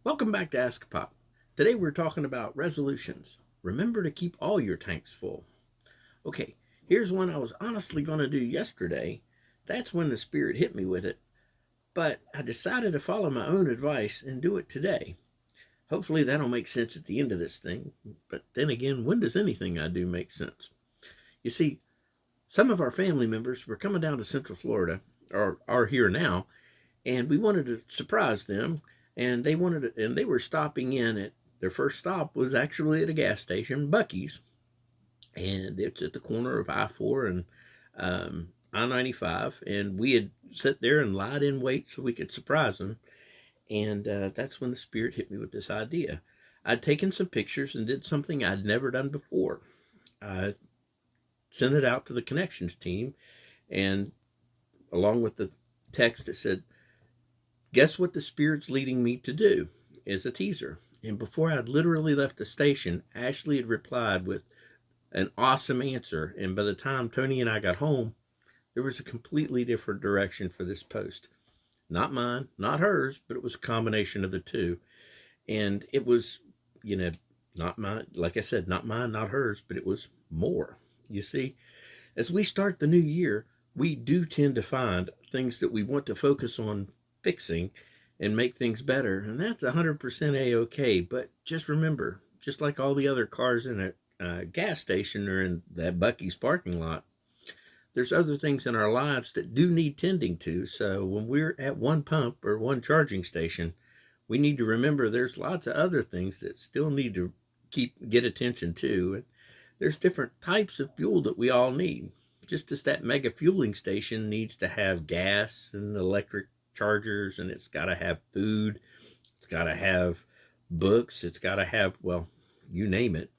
Welcome back to AskAPop. Today we're talking about resolutions. Remember to keep all your tanks full. Okay, here's one I was honestly going to do yesterday. That's when the Spirit hit me with it. But I decided to follow my own advice and do it today. Hopefully that'll make sense at the end of this thing. But then again, when does anything I do make sense? You see, some of our family members were coming down to Central Florida, or are here now, and we wanted to surprise them, and they were stopping in at their first stop was actually at a gas station, Bucky's, and it's at the corner of I-4 and I-95, and we had sat there and lied in wait so we could surprise them, and that's when the Spirit hit me with this idea. I'd taken some pictures and did something I'd never done before. I sent it out to the connections team, and along with the text that said, guess what the Spirit's leading me to do, is a teaser. And before I'd literally left the station, Ashley had replied with an awesome answer. And by the time Tony and I got home, there was a completely different direction for this post. Not mine, not hers, but it was a combination of the two. And it was, you know, not mine, like I said, not mine, not hers, but it was more. You see, as we start the new year, we do tend to find things that we want to focus on fixing and make things better. And that's 100% A-OK. But just remember, just like all the other cars in a gas station or in that Bucky's parking lot, there's other things in our lives that do need tending to. So when we're at one pump or one charging station, we need to remember there's lots of other things that still need to get attention to. And there's different types of fuel that we all need. Just as that mega fueling station needs to have gas and electric chargers, and it's got to have food, it's got to have books, it's got to have, well, you name it.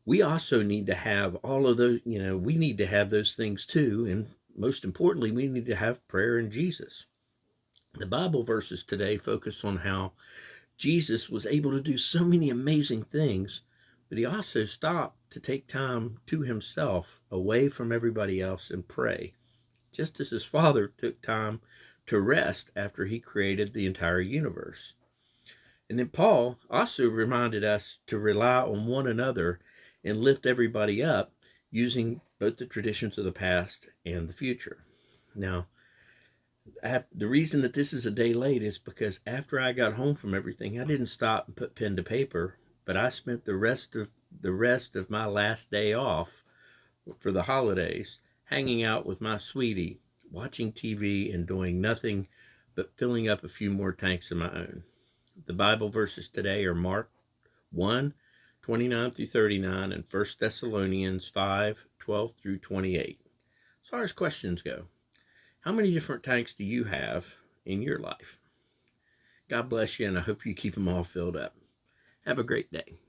We also need to have all of those, we need to have those things too. And most importantly, we need to have prayer and Jesus. The Bible verses today focus on how Jesus was able to do so many amazing things, but he also stopped to take time to himself away from everybody else and pray, just as his Father took time to rest after he created the entire universe. And then Paul also reminded us to rely on one another and lift everybody up using both the traditions of the past and the future. Now, the reason that this is a day late is because after I got home from everything, I didn't stop and put pen to paper, but I spent the rest of my last day off for the holidays hanging out with my sweetie, watching TV and doing nothing but filling up a few more tanks of my own. The Bible verses today are Mark 1:29 through 39 and 1 Thessalonians 5:12 through 28. As far as questions go, how many different tanks do you have in your life? God bless you, and I hope you keep them all filled up. Have a great day.